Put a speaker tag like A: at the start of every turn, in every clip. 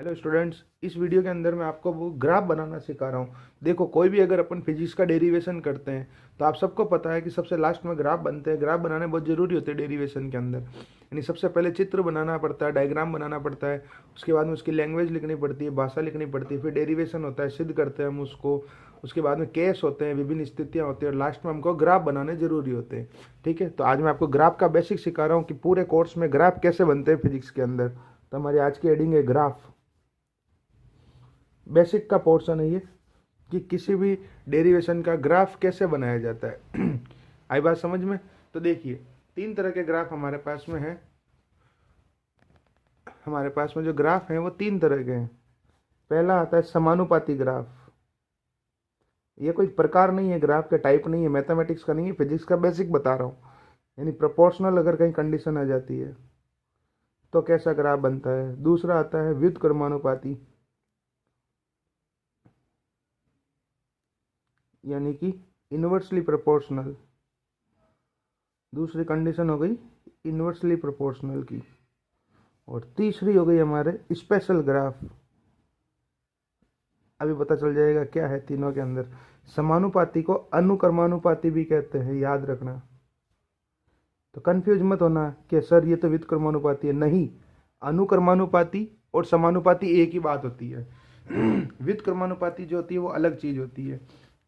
A: Hello students, इस video के अंदर मैं आपको वो ग्राफ बनाना सिखा रहा हूँ। देखो, कोई भी अगर अपन फिजिक्स का डेरिवेशन करते हैं तो आप सबको पता है कि सबसे लास्ट में ग्राफ बनते हैं। ग्राफ बनाने बहुत ज़रूरी होते हैं डेरिवेशन के अंदर। यानी सबसे पहले चित्र बनाना पड़ता है, डायग्राम बनाना पड़ता है, उसके बाद में उसकी लैंग्वेज लिखनी पड़ती है, भाषा लिखनी पड़ती है, फिर डेरिवेशन होता है, सिद्ध करते हैं हम उसको। उसके बाद में केस होते हैं, विभिन्न स्थितियाँ होती हैं और लास्ट में हमको ग्राफ बनाने जरूरी होते हैं। ठीक है, तो आज मैं आपको ग्राफ का बेसिक सिखा रहा हूँ कि पूरे कोर्स में ग्राफ कैसे बनते हैं फिजिक्स के अंदर। तो हमारी आज की हेडिंग है ग्राफ। बेसिक का पोर्शन है ये कि किसी भी डेरिवेशन का ग्राफ कैसे बनाया जाता है। आई बात समझ में? तो देखिए, तीन तरह के ग्राफ हमारे पास में है। हमारे पास में जो ग्राफ हैं वो तीन तरह के हैं। पहला आता है समानुपाती ग्राफ। ये कोई प्रकार नहीं है, ग्राफ का टाइप नहीं है, मैथमेटिक्स का नहीं है, फिजिक्स का बेसिक बता रहा हूँ। यानी प्रोपोर्शनल अगर कहीं कंडीशन आ जाती है तो कैसा ग्राफ बनता है। दूसरा आता है व्युत्क्रमानुपाती, यानी कि इनवर्सली प्रोपोर्शनल। दूसरी कंडीशन हो गई इनवर्सली प्रोपोर्शनल की। और तीसरी हो गई हमारे स्पेशल ग्राफ। अभी पता चल जाएगा क्या है तीनों के अंदर। समानुपाती को अनुक्रमानुपाती भी कहते हैं, याद रखना। तो कंफ्यूज मत होना कि सर ये तो व्युत्क्रमानुपाती है। नहीं, अनुक्रमानुपाती और समानुपाती एक ही बात होती है। व्युत्क्रमानुपाती जो होती है वो अलग चीज होती है।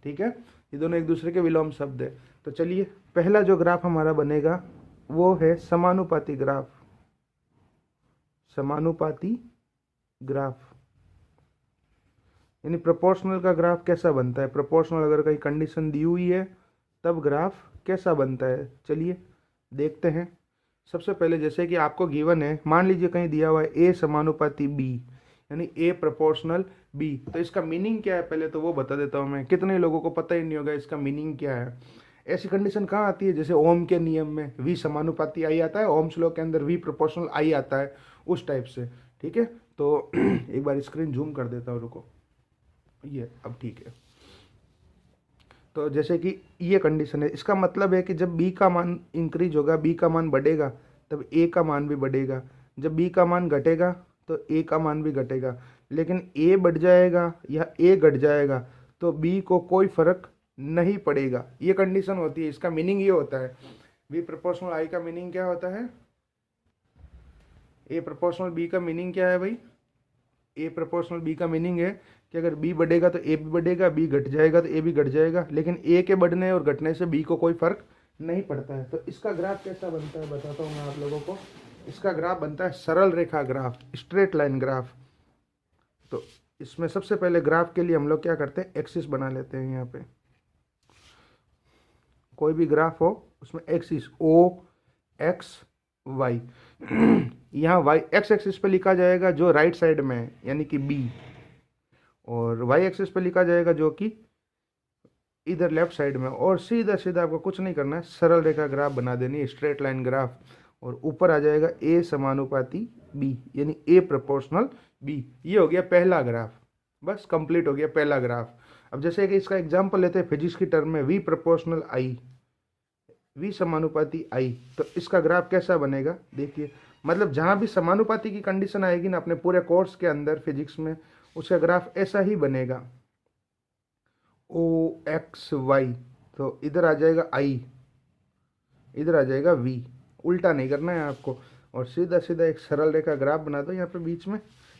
A: ठीक है, ये दोनों एक दूसरे के विलोम शब्द है। तो चलिए, पहला जो ग्राफ हमारा बनेगा वो है समानुपाती ग्राफ। समानुपाती ग्राफ यानी प्रोपोर्शनल का ग्राफ कैसा बनता है। प्रोपोर्शनल अगर कहीं कंडीशन दी हुई है तब ग्राफ कैसा बनता है, चलिए देखते हैं। सबसे पहले जैसे कि आपको गिवन है, मान लीजिए कहीं दिया हुआ है ए समानुपाती बी, यानी ए प्रोपोर्शनल बी। तो इसका मीनिंग क्या है पहले तो वो बता देता हूँ मैं। कितने लोगों को पता ही नहीं होगा इसका मीनिंग क्या है। ऐसी कंडीशन कहाँ आती है, जैसे ओम के नियम में वी समानुपाती आई आता है, ओम्स लॉ के अंदर वी प्रोपोर्शनल आई आता है, उस टाइप से। ठीक है, तो एक बार स्क्रीन जूम कर देता हूँ, रुको। ये अब ठीक है। तो जैसे कि ये कंडीशन है, इसका मतलब है कि जब बी का मान इंक्रीज होगा, बी का मान बढ़ेगा, तब ए का मान भी बढ़ेगा। जब बी का मान घटेगा तो ए का मान भी घटेगा। लेकिन ए बढ़ जाएगा या ए घट जाएगा तो बी को कोई फर्क नहीं पड़ेगा। ये कंडीशन होती है। इसका मीनिंग ये होता है, बी प्रोपोर्शनल आई का मीनिंग क्या होता है, ए प्रोपोर्शनल बी का मीनिंग क्या है भाई। ए प्रोपोर्शनल बी का मीनिंग है कि अगर बी बढ़ेगा तो ए भी बढ़ेगा, बी घट जाएगा तो ए भी घट जाएगा। लेकिन ए के बढ़ने और घटने से बी को कोई फर्क नहीं पड़ता है। तो इसका ग्राफ कैसा बनता है बताता हूँ मैं आप लोगों को। इसका ग्राफ बनता है सरल रेखा ग्राफ, स्ट्रेट लाइन ग्राफ। तो इसमें सबसे पहले ग्राफ के लिए हम लोग क्या करते हैं, एक्सिस बना लेते हैं। यहाँ पे कोई भी ग्राफ हो उसमें एक्सिस ओ एक्स वाई। यहाँ वाई एक्स एक्सिस पे लिखा जाएगा जो राइट साइड में है, यानी कि बी, और वाई एक्सिस पे लिखा जाएगा जो कि इधर लेफ्ट साइड में। और सीधा सीधा आपको कुछ नहीं करना है, सरल रेखा ग्राफ बना देनी है, स्ट्रेट लाइन ग्राफ। और ऊपर आ जाएगा ए समानुपाती बी, यानी ए प्रोपोर्शनल बी। ये हो गया पहला ग्राफ, बस कंप्लीट हो गया पहला ग्राफ। अब जैसे कि इसका एग्जांपल लेते हैं फिजिक्स की टर्म में, वी प्रोपोर्शनल आई, वी समानुपाती आई। तो इसका ग्राफ कैसा बनेगा देखिए। मतलब जहाँ भी समानुपाती की कंडीशन आएगी ना अपने पूरे कोर्स के अंदर फिजिक्स में, उसका ग्राफ ऐसा ही बनेगा, ओ एक्स वाई। तो इधर आ जाएगा आई, इधर आ जाएगा वी। उल्टा नहीं करना है आपको। और सीधा सीधा एक सरल रेखा ग्राफ बना दो यहाँ पे बीच में,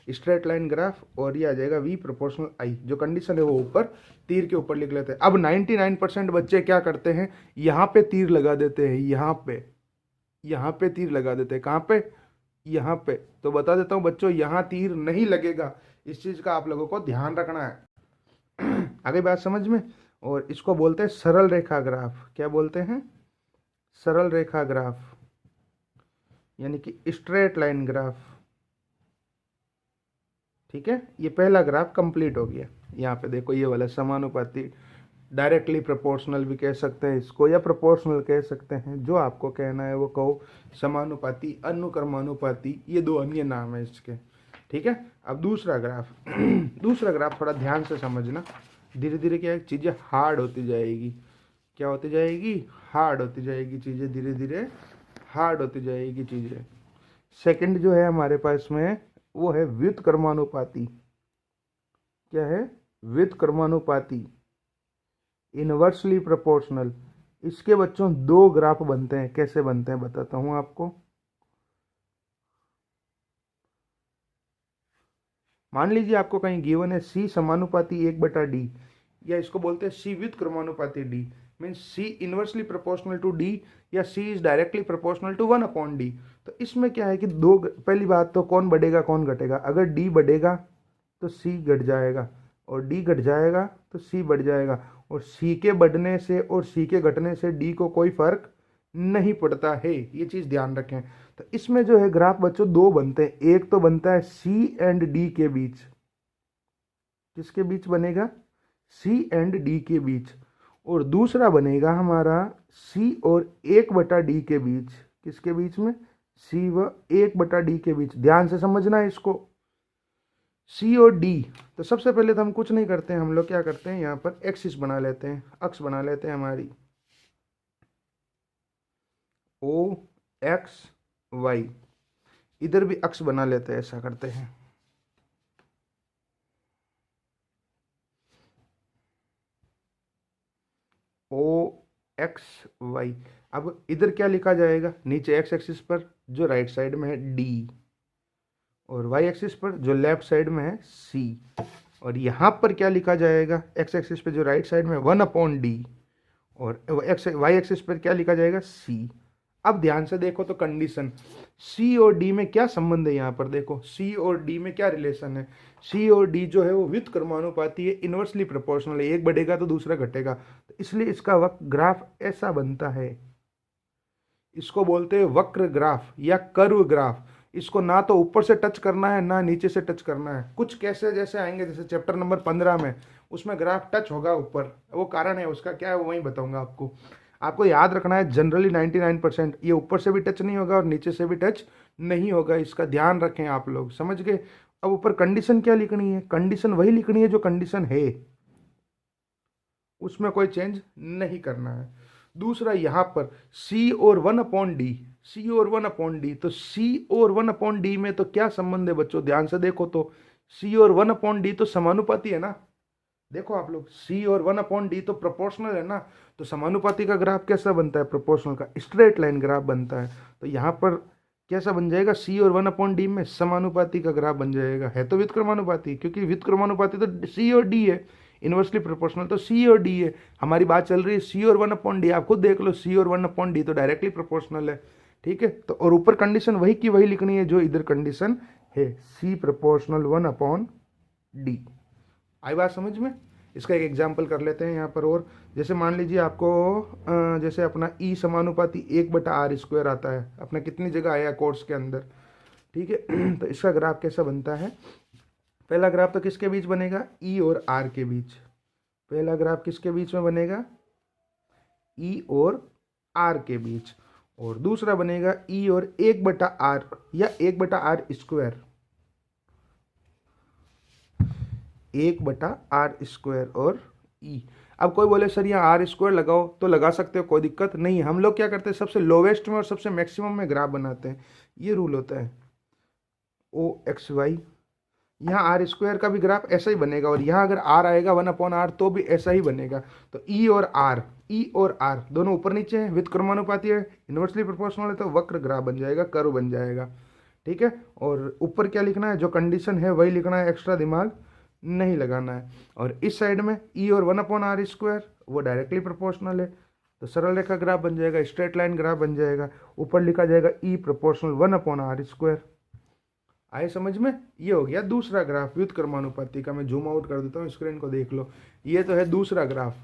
A: स्ट्रेट लाइन ग्राफ। और ये आ जाएगा वी प्रोपोर्शनल आई। जो कंडीशन है वो ऊपर तीर के ऊपर लिख लेते हैं। अब 99% बच्चे क्या करते हैं, यहाँ पे तीर लगा देते हैं, यहाँ पे तीर लगा देते हैं। कहाँ पे, यहाँ पे। तो बता देता हूँ बच्चों, यहाँ तीर नहीं लगेगा। इस चीज का आप लोगों को ध्यान रखना है। आगे बात समझ में। और इसको बोलते हैं सरल रेखा ग्राफ। क्या बोलते हैं, सरल रेखा ग्राफ, यानी कि स्ट्रेट लाइन ग्राफ। ठीक है, ये पहला ग्राफ कंप्लीट हो गया। यहाँ पे देखो ये वाला समानुपाती, डायरेक्टली प्रोपोर्शनल भी कह सकते हैं इसको, या प्रोपोर्शनल कह सकते हैं, जो आपको कहना है वो कहो। समानुपाती, अनुक्रमानुपाती, ये दो अन्य नाम है इसके। ठीक है, अब दूसरा ग्राफ। दूसरा ग्राफ थोड़ा ध्यान से समझना। धीरे धीरे क्या है, चीज़ें हार्ड होती जाएगी। क्या होती जाएगी, हार्ड होती जाएगी चीज़ें, धीरे धीरे हार्ड होती जाएगी चीज़ें। सेकंड जो है हमारे पास में वो है व्युत्क्रमानुपाती। क्या है? व्युत्क्रमानुपाती, इनवर्सली प्रोपोर्शनल। इसके बच्चों दो ग्राफ बनते हैं। कैसे बनते हैं बताता हूं आपको। मान लीजिए आपको कहीं गिवन है सी समानुपाती 1/d, या इसको बोलते हैं सी व्युत्क्रमानुपाती d, means C inversely proportional to d, या C is directly proportional to 1/d। तो इसमें क्या है कि दो, पहली बात तो कौन बढ़ेगा कौन घटेगा। अगर d बढ़ेगा तो c घट जाएगा, और d घट जाएगा तो c बढ़ जाएगा, और c के बढ़ने से और c के घटने से d को कोई फर्क नहीं पड़ता है। ये चीज ध्यान रखें। तो इसमें जो है ग्राफ बच्चों दो बनते हैं। एक तो बनता है c एंड d के बीच। किसके बीच बनेगा? c एंड d के बीच। और दूसरा बनेगा हमारा c और 1/d के बीच। किसके बीच में? c व 1/d के बीच। ध्यान से समझना है इसको, c और d। तो सबसे पहले तो हम कुछ नहीं करते हैं, हम लोग क्या करते हैं, यहाँ पर एक्सिस बना लेते हैं, अक्ष बना लेते हैं हमारी o x y। इधर भी अक्ष बना लेते हैं, ऐसा करते हैं। ओ एक्स वाई। अब इधर क्या लिखा जाएगा? नीचे एक्स एक्सिस पर जो राइट साइड में है डी, और वाई एक्सिस पर जो लेफ्ट साइड में है सी। और यहाँ पर क्या लिखा जाएगा? एक्स एक्सिस पे जो राइट साइड में 1/d, और एक्स वाई एक्सिस पर क्या लिखा जाएगा? सी। अब ध्यान से देखो तो कंडीशन सी और डी में क्या संबंध है। यहाँ पर देखो सी और डी में क्या रिलेशन है। सी और डी जो है वो व्युत्क्रमानुपाती है, इनवर्सली प्रोपोर्शनल है, एक बढ़ेगा तो दूसरा घटेगा। तो इसलिए इसका वक्र ग्राफ ऐसा बनता है। इसको बोलते हैं वक्र ग्राफ या कर्व ग्राफ। इसको ना तो ऊपर से टच करना है ना नीचे से टच करना है। कुछ कैसे जैसे आएंगे, जैसे चैप्टर नंबर 15 में, उसमें ग्राफ टच होगा ऊपर। वो कारण है उसका, क्या है वो वहीं बताऊंगा आपको। आपको याद रखना है जनरली 99% ये ऊपर से भी टच नहीं होगा और नीचे से भी टच नहीं होगा। इसका ध्यान रखें आप लोग, समझ गए। अब ऊपर कंडीशन क्या लिखनी है? कंडीशन वही लिखनी है जो कंडीशन है, उसमें कोई चेंज नहीं करना है। दूसरा यहाँ पर c और 1/d, c और 1/d, तो c और 1/d में तो क्या संबंध है बच्चों? ध्यान से देखो तो c और 1/d तो समानुपाती है ना। देखो आप लोग, c और 1/d तो प्रोपोर्शनल है ना। तो समानुपाती का ग्राफ कैसा बनता है? प्रोपोर्शनल का स्ट्रेट लाइन ग्राफ बनता है। तो यहाँ पर कैसा बन जाएगा? c और 1/d में समानुपाती का ग्राफ बन जाएगा। है तो व्युत्क्रमानुपाती, क्योंकि व्युत्क्रमानुपाती तो c और d है, इनवर्सली प्रोपोर्शनल तो c और d है। हमारी बात चल रही है c और 1/d। आप खुद देख लो, c और 1/d तो डायरेक्टली प्रोपोर्शनल है। ठीक है, तो और ऊपर कंडीशन वही की वही लिखनी है जो इधर कंडीशन है, c प्रोपोर्शनल 1/d। आई बात समझ में? इसका एक एग्जाम्पल कर लेते हैं यहाँ पर। और जैसे मान लीजिए आपको जैसे अपना ई समानुपाती 1/r² आता है, अपना कितनी जगह आया कोर्स के अंदर। ठीक है, तो इसका ग्राफ कैसा बनता है? पहला ग्राफ तो किसके बीच बनेगा? ई और आर के बीच। पहला ग्राफ किसके बीच में बनेगा? ई और आर के बीच। और दूसरा बनेगा ई और 1/r या 1/r², 1/r² और ई। अब कोई बोले सर यहाँ r² लगाओ, तो लगा सकते हो, कोई दिक्कत नहीं। हम लोग क्या करते हैं, सबसे लोवेस्ट में और सबसे मैक्सिमम में ग्राफ बनाते हैं। ये रूल होता है ओ एक्स वाई। यहाँ r² का भी ग्राफ ऐसा ही बनेगा, और यहाँ अगर r आएगा 1/r तो भी ऐसा ही बनेगा। तो ई और r दोनों ऊपर नीचे हैं, व्युत्क्रमानुपाती है, इनवर्सली प्रोपोर्शनल है, तो वक्र ग्राफ बन जाएगा, कर्व बन जाएगा। ठीक है, और ऊपर क्या लिखना है? जो कंडीशन है वही लिखना है, एक्स्ट्रा दिमाग नहीं लगाना है। और इस साइड में ई और 1/r² वो डायरेक्टली प्रोपोर्शनल है, तो सरल रेखा ग्राफ बन जाएगा, स्ट्रेट लाइन ग्राफ बन जाएगा। ऊपर लिखा जाएगा ई प्रोपोर्शनल 1/r²। आए समझ में? ये हो गया दूसरा ग्राफ व्युत्क्रमानुपाती का। मैं जूम आउट कर देता हूँ, स्क्रीन को देख लो। ये तो है दूसरा ग्राफ,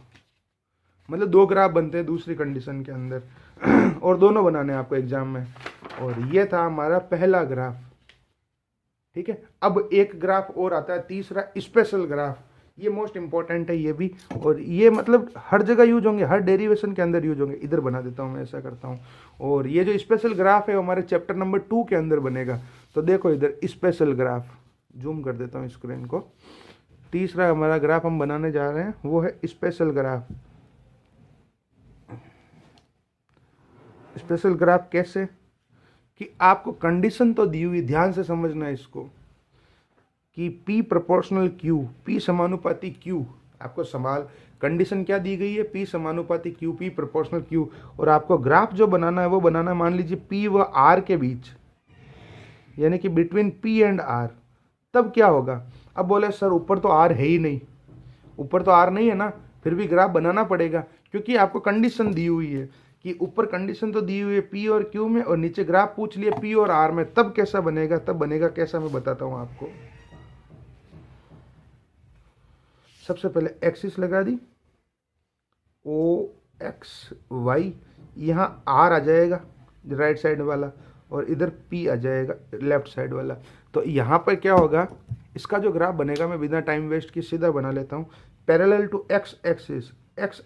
A: मतलब दो ग्राफ बनते हैं दूसरी कंडीशन के अंदर और दोनों बनाने हैं आपको एग्जाम में। और ये था हमारा पहला ग्राफ। ठीक है, अब एक ग्राफ और आता है तीसरा, स्पेशल ग्राफ। ये मोस्ट इंपॉर्टेंट है ये भी, और ये मतलब हर जगह यूज होंगे, हर डेरिवेशन के अंदर यूज होंगे। इधर बना देता हूँ मैं, ऐसा करता हूँ। और ये जो स्पेशल ग्राफ है हमारे चैप्टर नंबर 2 के अंदर बनेगा। तो देखो इधर स्पेशल ग्राफ, जूम कर देता हूँ स्क्रीन को। तीसरा हमारा ग्राफ हम बनाने जा रहे हैं वो है स्पेशल ग्राफ। स्पेशल ग्राफ कैसे? कि आपको कंडीशन तो दी हुई, ध्यान से समझना है इसको। कि P प्रोपोर्शनल Q, P समानुपाती Q, आपको सवाल कंडीशन क्या दी गई है, P समानुपाती Q, P प्रोपोर्शनल Q, और आपको ग्राफ जो बनाना है वो बनाना मान लीजिए P व R के बीच, यानी कि बिटवीन P एंड R। तब क्या होगा, अब बोले सर ऊपर तो R है ही नहीं, ऊपर तो R नहीं है ना, फिर भी ग्राफ बनाना पड़ेगा क्योंकि आपको कंडीशन दी हुई है कि ऊपर कंडीशन तो दी हुई है P और Q में, और नीचे ग्राफ पूछ लिया P और R में। तब कैसा बनेगा, तब बनेगा कैसा, मैं बताता हूं आपको। सबसे पहले एक्सिस लगा दी, O X Y, यहाँ R आ जाएगा राइट साइड वाला, और इधर P आ जाएगा लेफ्ट साइड वाला। तो यहाँ पर क्या होगा, इसका जो ग्राफ बनेगा, मैं बिना टाइम वेस्ट की सीधा बना लेता हूँ। Parallel to X axis, X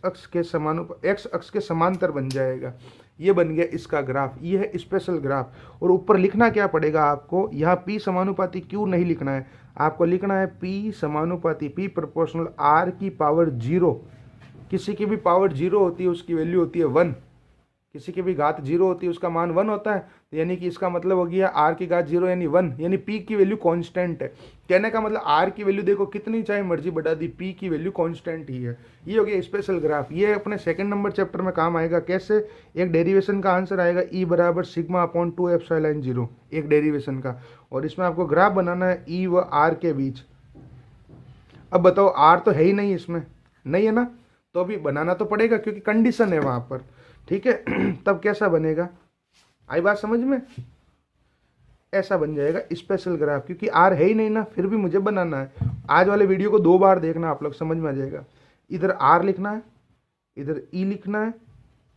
A: अक्ष के समांतर बन जाएगा। ये बन गया इसका ग्राफ, ये है स्पेशल ग्राफ। और ऊपर लिखना क्या पड़ेगा आपको, यहाँ P समानुपाती Q नहीं लिखना है, आपको लिखना है P समानुपाती P प्रोपोर्शनल R की पावर 0। किसी की भी पावर 0 होती है उसकी वैल्यू होती है 1, किसी की भी घात 0 होती है उसका मान 1 होता है। तो यानी कि इसका मतलब हो गया R की घात 0 यानी 1, यानी P की वैल्यू कांस्टेंट है। कहने का मतलब R की वैल्यू देखो कितनी चाहे मर्जी बढ़ा दी, P की वैल्यू कांस्टेंट ही है। ये हो गया स्पेशल ग्राफ। ये अपने सेकंड नंबर चैप्टर में काम आएगा। कैसे, एक डेरिवेशन का आंसर आएगा E बराबर सिग्मा अपॉन 2 एप्सिलॉन 0, एक डेरिवेशन का, और इसमें आपको ग्राफ बनाना है E व R के बीच। अब बताओ R तो है ही नहीं, इसमें नहीं है ना, तो अभी बनाना तो पड़ेगा क्योंकि कंडीशन है वहां पर, ठीक है। तब कैसा बनेगा, आई बात समझ में, ऐसा बन जाएगा स्पेशल ग्राफ, क्योंकि R है ही नहीं ना, फिर भी मुझे बनाना है। आज वाले वीडियो को 2 बार देखना, आप लोग समझ में आ जाएगा। इधर R लिखना है, इधर E लिखना है,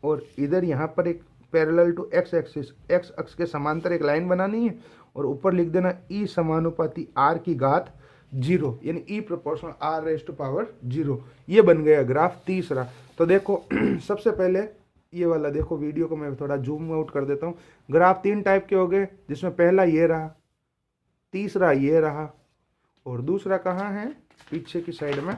A: और इधर यहाँ पर एक parallel to X axis, X अक्ष के समांतर एक लाइन बनानी है, और ऊपर लिख देना E समानुपाती R की घात 0, यानी E proportional R raise to power 0। ये बन गया ग्राफ तीसरा। तो देखो सबसे पहले ये वाला देखो, वीडियो को मैं थोड़ा जूम आउट कर देता हूँ। ग्राफ 3 टाइप के हो गए, जिसमें पहला ये रहा, तीसरा ये रहा, और दूसरा कहाँ है, पीछे की साइड में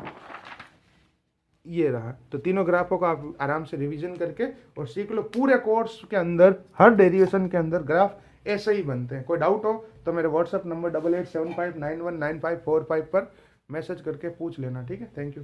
A: ये रहा। तो तीनों ग्राफों को आप आराम से रिवीजन करके और सीख लो। पूरे कोर्स के अंदर हर डेरिवेशन के अंदर ग्राफ ऐसे ही बनते हैं। कोई डाउट हो तो मेरे व्हाट्सएप नंबर 8875919545 पर मैसेज करके पूछ लेना, ठीक है। Thank you.